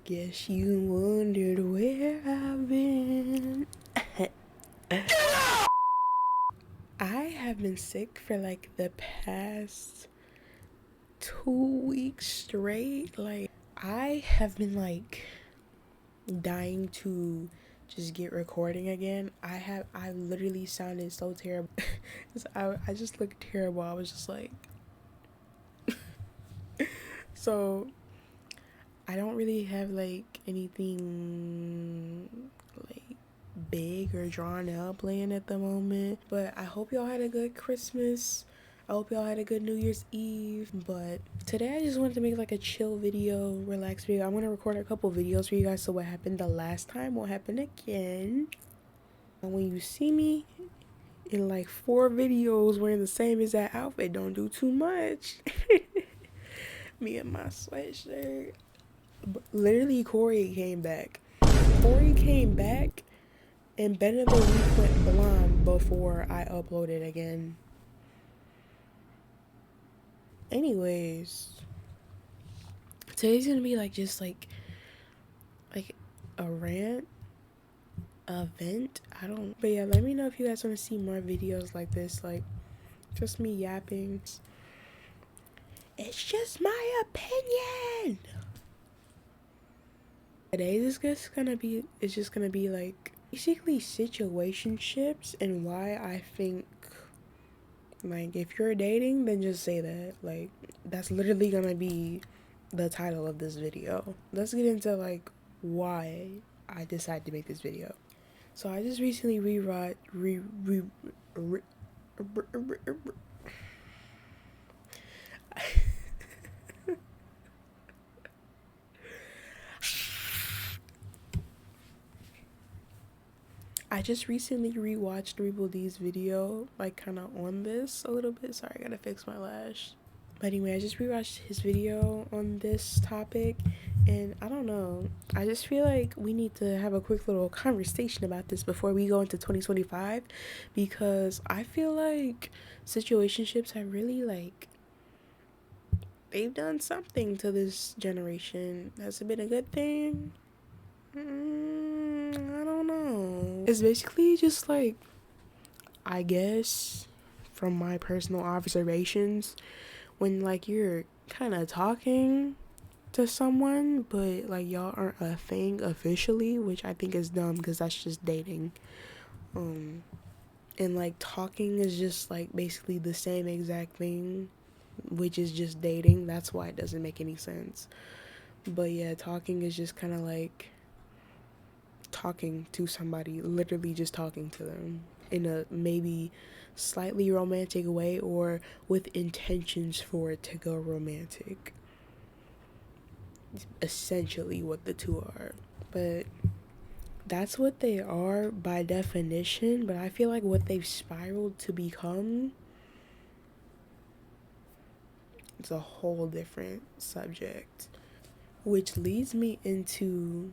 Guess you wondered where I've been. I have been sick for like the past 2 weeks straight. Like, I have been like dying to just get recording again. I literally sounded so terrible. I just looked terrible. I was just like, so I don't really have like anything like big or drawn out playing at the moment, but I hope y'all had a good Christmas. I hope y'all had a good New Year's Eve. But today I just wanted to make like a chill video, relax video. I'm gonna record a couple videos for you guys. So what happened the last time won't happen again. And when you see me in like 4 videos wearing the same exact outfit, don't do too much. Me and my sweatshirt. Literally, Corey came back and better the week went blonde before I uploaded again. Anyways, today's gonna be like just like a rant, a vent. But yeah, let me know if you guys want to see more videos like this, like just me yapping. It's just my opinion. Today is just gonna be like basically situationships and why I think like if you're dating, then just say that. Like, that's literally gonna be the title of this video. Let's get into like why I decided to make this video. So I just recently I just recently rewatched Rebel D's video, like kind of on this a little bit. Sorry, I gotta fix my lash. But anyway, I just rewatched his video on this topic, and I don't know. I just feel like we need to have a quick little conversation about this before we go into 2025, because I feel like situationships have really like they've done something to this generation. Has it been a good thing? I don't know. It's basically just like, I guess, from my personal observations, when like you're kind of talking to someone, but like y'all aren't a thing officially, which I think is dumb because that's just dating. And like talking is just like basically the same exact thing, which is just dating. That's why it doesn't make any sense. But yeah, talking is just kind of like talking to somebody, literally just talking to them in a maybe slightly romantic way or with intentions for it to go romantic. It's essentially what the two are. But that's what they are by definition, but I feel like what they've spiraled to become, it's a whole different subject. Which leads me into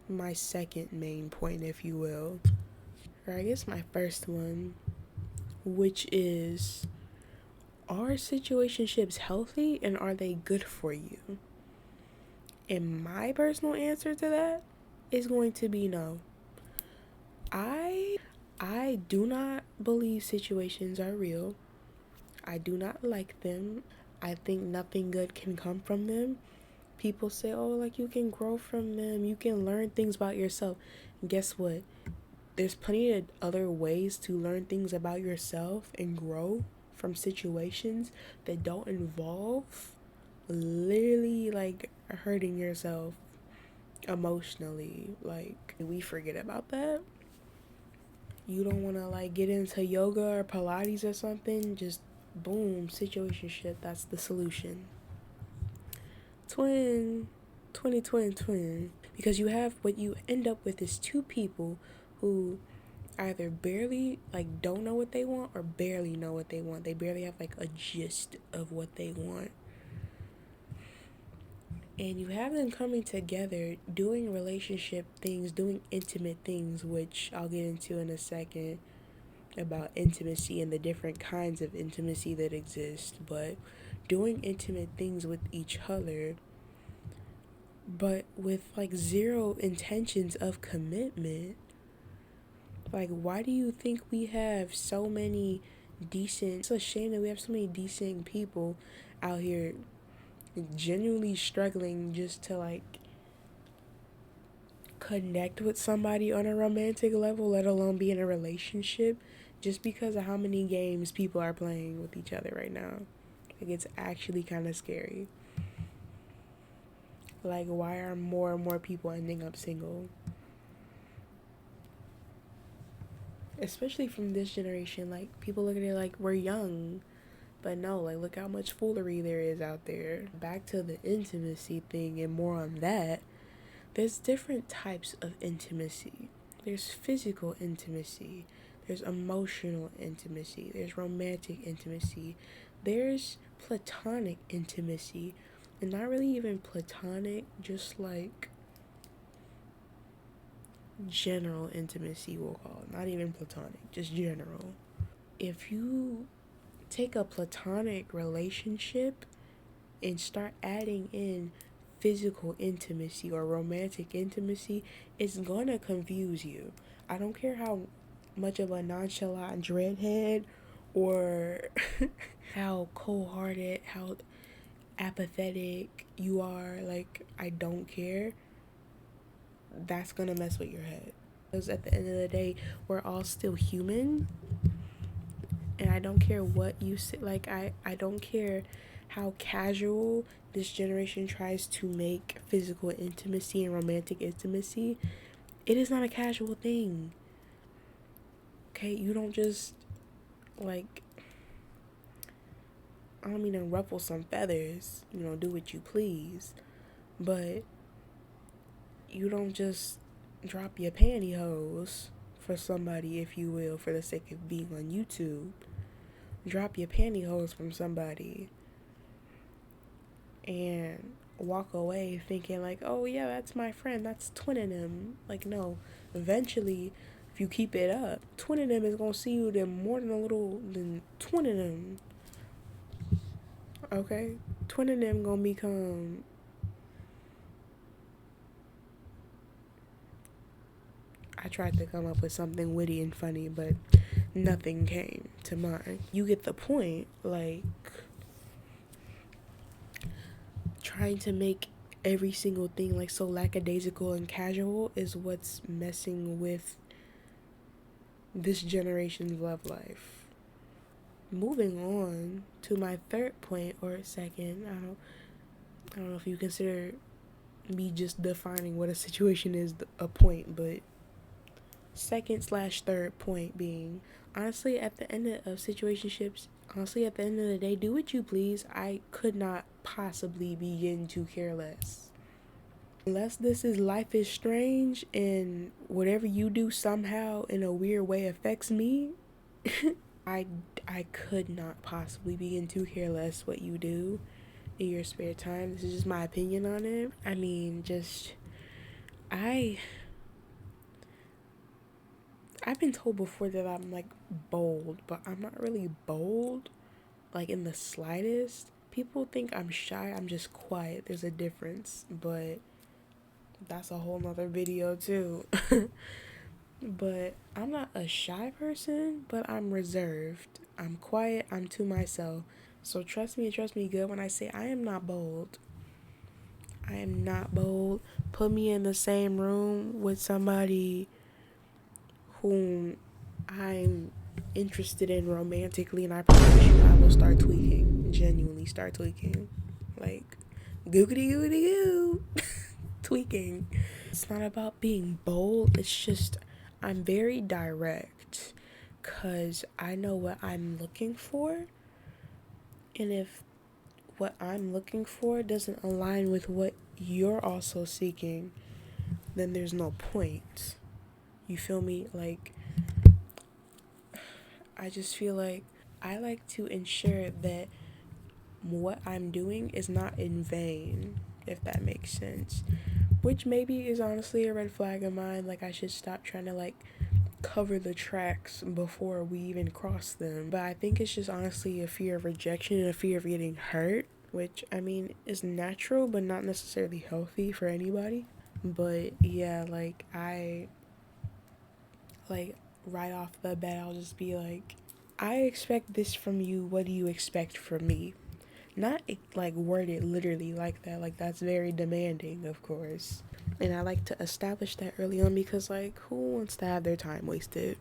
my second main point, if you will, or I guess my first one, which is, are situationships healthy and are they good for you? And my personal answer to that is going to be no. I do not believe situations are real. I do not like them. I think nothing good can come from them. People say, oh, like you can grow from them, you can learn things about yourself. And guess what? There's plenty of other ways to learn things about yourself and grow from situations that don't involve literally like hurting yourself emotionally. Like, we forget about that. You don't want to like get into yoga or Pilates or something, just boom, situationship, that's the solution. Twin. Because you have, what you end up with is two people who either barely like don't know what they want or barely know what they want. They barely have like a gist of what they want. And you have them coming together, doing relationship things, doing intimate things, which I'll get into in a second about intimacy and the different kinds of intimacy that exist. But doing intimate things with each other, but with like zero intentions of commitment. Like, why do you think we have so many decent, it's a shame that we have so many decent people out here genuinely struggling just to like connect with somebody on a romantic level, let alone be in a relationship, just because of how many games people are playing with each other right now. Like, it's actually kind of scary. Like, why are more and more people ending up single? Especially from this generation, like, people look at it like we're young. But no, like, look how much foolery there is out there. Back to the intimacy thing and more on that. There's different types of intimacy. There's physical intimacy. There's emotional intimacy. There's romantic intimacy. There's platonic intimacy. And not really even platonic, just like general intimacy, we'll call it. Not even platonic, just general. If you take a platonic relationship and start adding in physical intimacy or romantic intimacy, it's gonna confuse you. I don't care how much of a nonchalant dreadhead or how cold-hearted, how apathetic you are, like, I don't care. That's gonna mess with your head. Because at the end of the day, we're all still human. And I don't care what you say. Like, I don't care how casual this generation tries to make physical intimacy and romantic intimacy. It is not a casual thing. Okay? You don't just, like, I don't mean to ruffle some feathers, do what you please. But you don't just drop your pantyhose for somebody, if you will, for the sake of being on YouTube. Drop your pantyhose from somebody and walk away thinking like, oh yeah, that's my friend, that's twinning him. Like, no, eventually, if you keep it up, twinning him is gonna see you then more than twinning him. Okay? Twinning him gonna become, I tried to come up with something witty and funny, but nothing came to mind. You get the point. Like, trying to make every single thing like so lackadaisical and casual is what's messing with this generation's love life. Moving on to my third point, or second, I don't know if you consider me just defining what a situation is a point, but second/third point being, honestly, at the end of situationships, honestly, at the end of the day, do what you please. I could not possibly begin to care less. Unless this is Life is Strange and whatever you do somehow in a weird way affects me, I could not possibly begin to care less what you do in your spare time. This is just my opinion on it. I mean, I've been told before that I'm like bold, but I'm not really bold, like in the slightest. People think I'm shy, I'm just quiet. There's a difference, but that's a whole nother video too. But I'm not a shy person, but I'm reserved. I'm quiet, I'm to myself. So trust me good when I say I am not bold. I am not bold. Put me in the same room with somebody whom I'm interested in romantically, and I promise you I will start tweaking. Genuinely start tweaking. Like, googity googity goo. Tweaking. It's not about being bold, it's just I'm very direct because I know what I'm looking for, and if what I'm looking for doesn't align with what you're also seeking, then there's no point. You feel me? Like, I just feel like I like to ensure that what I'm doing is not in vain, if that makes sense. Which maybe is honestly a red flag of mine. Like, I should stop trying to like cover the tracks before we even cross them. But I think it's just honestly a fear of rejection and a fear of getting hurt. which I mean is natural but not necessarily healthy for anybody. But yeah, like I like right off the bat I'll just be like, I expect this from you, what do you expect from me? Not like worded literally like that, like that's very demanding, of course. And I like to establish that early on because like who wants to have their time wasted?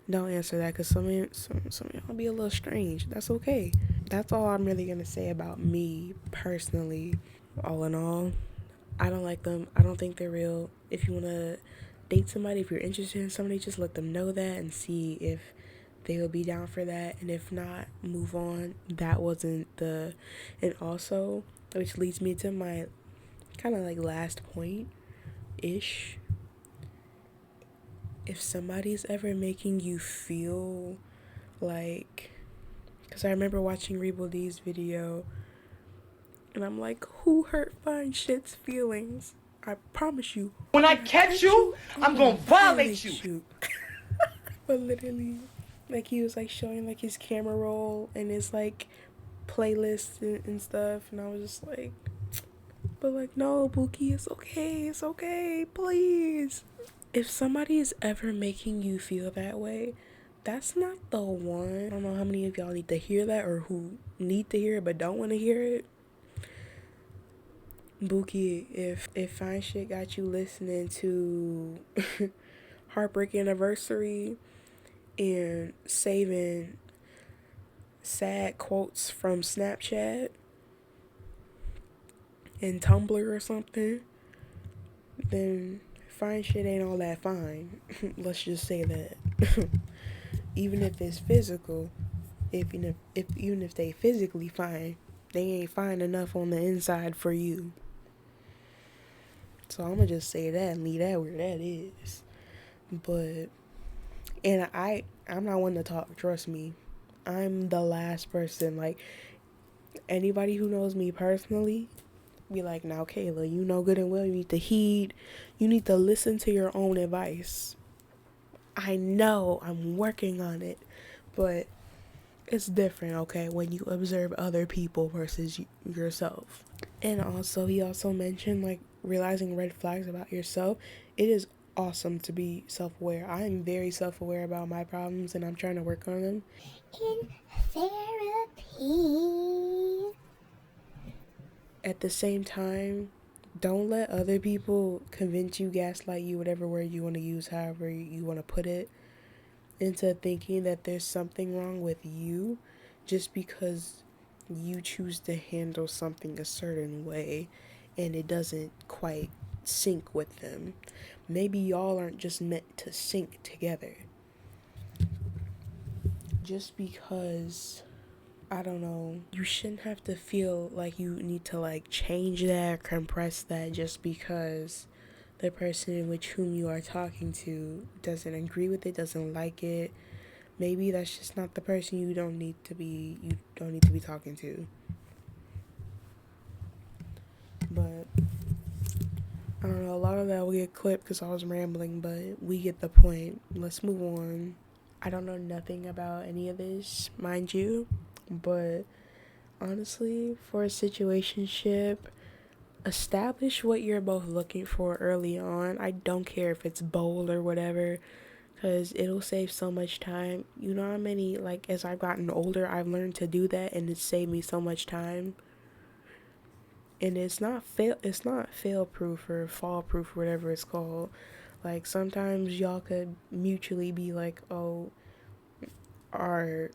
Don't answer that because some of y'all be a little strange. That's okay. That's all I'm really gonna say about me personally. All in all, I don't like them. I don't think they're real. If you wanna date somebody, if you're interested in somebody, just let them know that and see if they will be down for that. And if not, move on. That wasn't the. And also, which leads me to my kind of like last point ish. If somebody's ever making you feel like, because I remember watching Rebo D's video and I'm like, who hurt fine shit's feelings? I promise you, when I catch you, I'm gonna violate you. But literally, like he was like showing like his camera roll and his like playlist and stuff, and I was just like, but like, no, Buki, it's okay, please. If somebody is ever making you feel that way, that's not the one. I don't know how many of y'all need to hear that or who need to hear it but don't want to hear it. Buki, if fine shit got you listening to Heartbreak Anniversary and saving sad quotes from Snapchat and Tumblr or something, then fine shit ain't all that fine. Let's just say that. Even if it's physical, even if they physically fine, they ain't fine enough on the inside for you. So I'm gonna just say that and leave that where that is. But and I'm not one to talk, trust me. I'm the last person, like anybody who knows me personally be like, now Kayla, you know good and well you need to listen to your own advice. I know I'm working on it, but it's different, okay, when you observe other people versus yourself. And also, he also mentioned like realizing red flags about yourself. It is awesome to be self-aware. I am very self-aware about my problems and I'm trying to work on them. In therapy. At the same time, don't let other people convince you, gaslight you, whatever word you want to use, however you want to put it, into thinking that there's something wrong with you just because you choose to handle something a certain way and it doesn't quite sync with them. Maybe y'all aren't just meant to sync together. Just because, I don't know, you shouldn't have to feel like you need to like change that or compress that just because the person in which whom you are talking to doesn't agree with it, doesn't like it. Maybe that's just not the person you don't need to be talking to. But I don't know, a lot of that will get clipped because I was rambling, but we get the point. Let's move on. I don't know nothing about any of this, mind you, but honestly, for a situationship, establish what you're both looking for early on. I don't care if it's bold or whatever, because it'll save so much time. You know how many, like, as I've gotten older, I've learned to do that, and it's saved me so much time. And it's not fail proof or fall proof, whatever it's called. Like, sometimes y'all could mutually be like, oh, our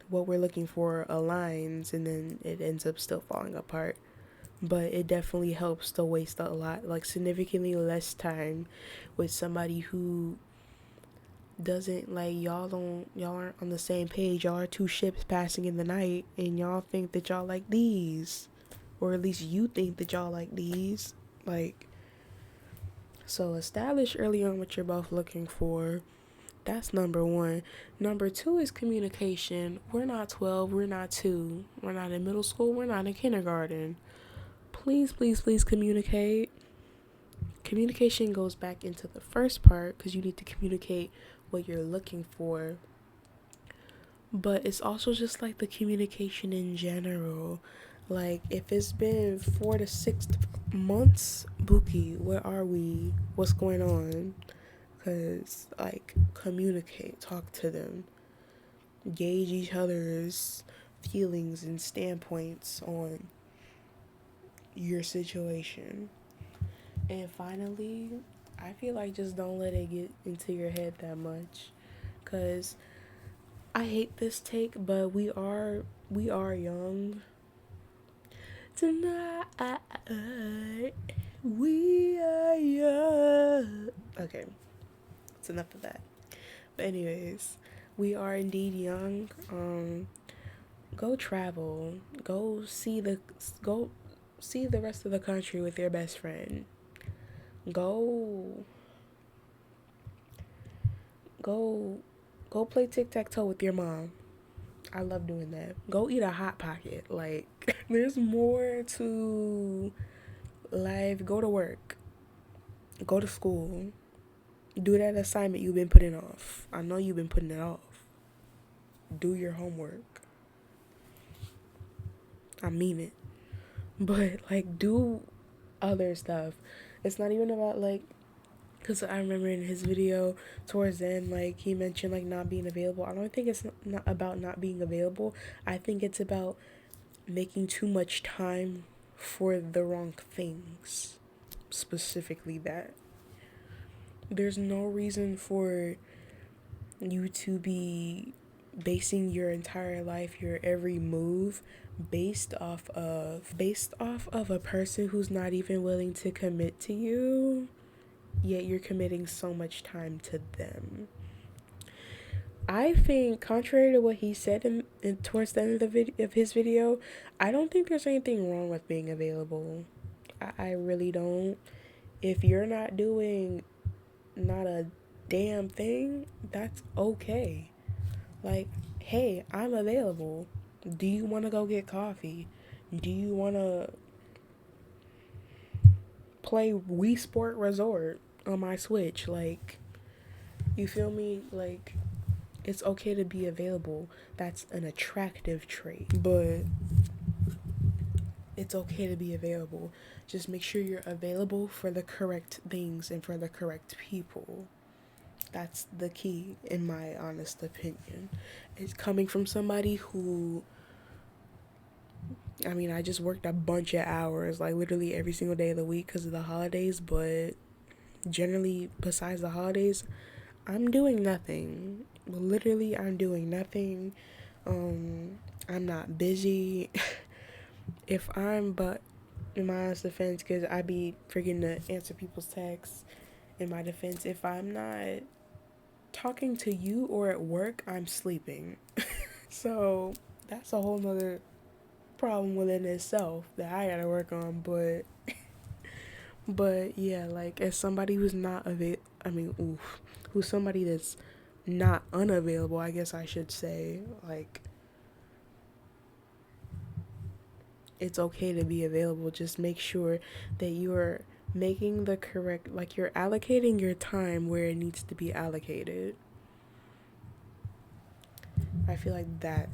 what we're looking for aligns, and then it ends up still falling apart. But it definitely helps to waste a lot, like significantly less time with somebody who doesn't, like, y'all aren't on the same page. Y'all are two ships passing in the night and y'all think that y'all like these, or at least you think that y'all like these. Like, so establish early on what you're both looking for. That's number one. Number two is communication. We're not 12, we're not 2, we're not in middle school, we're not in kindergarten. Please, please, please communicate. Communication goes back into the first part because you need to communicate what you're looking for. but it's also just like the communication in general. Like, if it's been 4 to 6 months, Buki, where are we? What's going on? Because, like, communicate, talk to them, gauge each other's feelings and standpoints on your situation. And finally, I feel like just don't let it get into your head that much. Because I hate this take, but we are young. Tonight, we are young. Okay, it's enough of that. But anyways, we are indeed young. Go travel. Go see the rest of the country with your best friend. Go go go play tic-tac-toe with your mom. I love doing that. Go eat a hot pocket. Like, there's more to life. Go to work. Go to school. Do that assignment you've been putting off. I know you've been putting it off. Do your homework. I mean it. But, like, do other stuff. It's not even about, like, because I remember in his video towards the end, like, he mentioned, like, not being available. I don't think it's not about not being available. I think it's about making too much time for the wrong things. Specifically that. There's no reason for you to be basing your entire life, your every move based off of a person who's not even willing to commit to you, yet you're committing so much time to them. I think, contrary to what he said in towards the end of his video, I don't think there's anything wrong with being available. I really don't. If you're not doing not a damn thing, that's okay. Like, hey, I'm available. Do you want to go get coffee? Do you want to play Wii Sport Resort on my Switch? Like, you feel me? Like, it's okay to be available. That's an attractive trait. But it's okay to be available. Just make sure you're available for the correct things and for the correct people. That's the key, in my honest opinion. It's coming from somebody who, I mean, I just worked a bunch of hours, like literally every single day of the week because of the holidays, but generally, besides the holidays, I'm doing nothing. Literally, I'm doing nothing. I'm not busy. But in my honest defense, because I be forgetting to answer people's texts, in my defense, if I'm not talking to you or at work, I'm sleeping. So that's a whole nother problem within itself that I gotta work on. But yeah, like, as somebody who's not who's somebody that's not unavailable, I guess I should say, like, it's okay to be available. Just make sure that you're making the correct, like, you're allocating your time where it needs to be allocated. I feel like that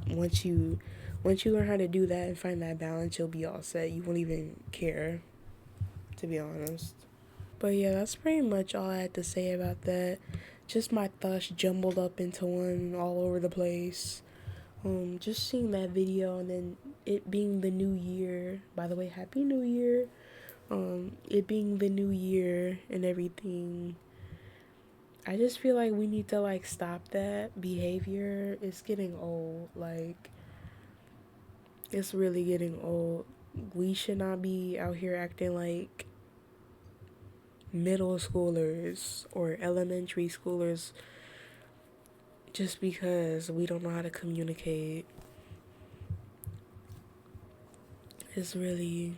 once you learn how to do that and find that balance, you'll be all set. You won't even care, to be honest. But yeah, that's pretty much all I had to say about that. Just my thoughts jumbled up into one all over the place. Just seeing that video and then it being the new year. By the way, happy new year. It being the new year and everything. I just feel like we need to, like, stop that behavior. It's getting old. Like, it's really getting old. We should not be out here acting like middle schoolers or elementary schoolers just because we don't know how to communicate. It's really.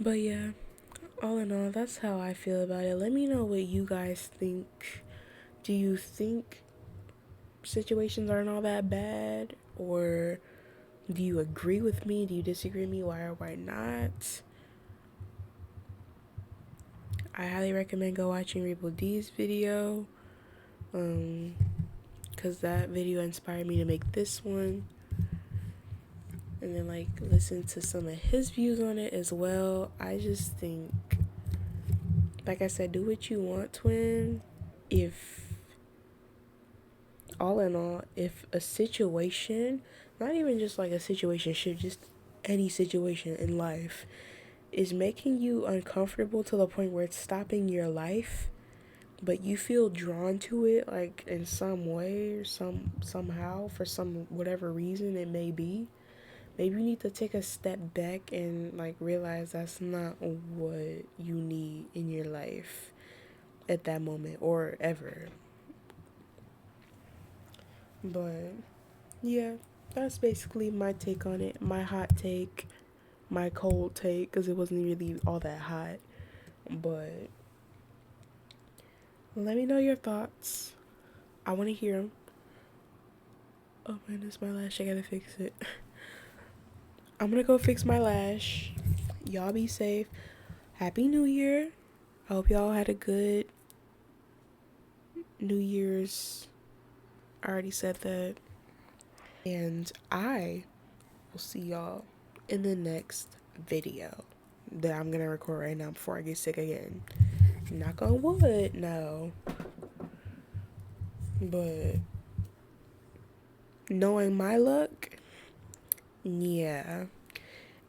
But yeah, all in all, that's how I feel about it. Let me know what you guys think. Do you think situations aren't all that bad? Or do you agree with me? Do you disagree with me? Why or why not? I highly recommend go watching Rebo D's video. Because that video inspired me to make this one. And then, like, listen to some of his views on it as well. I just think, like I said, do what you want, twin. If, all in all, if a situation, not even just like a situationship, just any situation in life, is making you uncomfortable to the point where it's stopping your life, but you feel drawn to it, like in some way or somehow, for some whatever reason it may be, maybe you need to take a step back and like realize that's not what you need in your life at that moment or ever. But yeah, that's basically my take on it. My hot take, my cold take, because it wasn't really all that hot. But let me know your thoughts. I want to hear them. Oh man, it's my lash. I gotta fix it. I'm gonna go fix my lash. Y'all be safe. Happy New Year. I hope y'all had a good New Year's. I already said that. And I will see y'all in the next video that I'm gonna record right now before I get sick again. Knock on wood, no. But knowing my luck, yeah.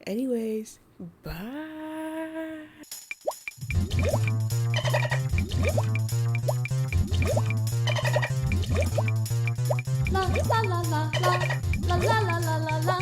Anyways, bye. La la la la la la la la la la la.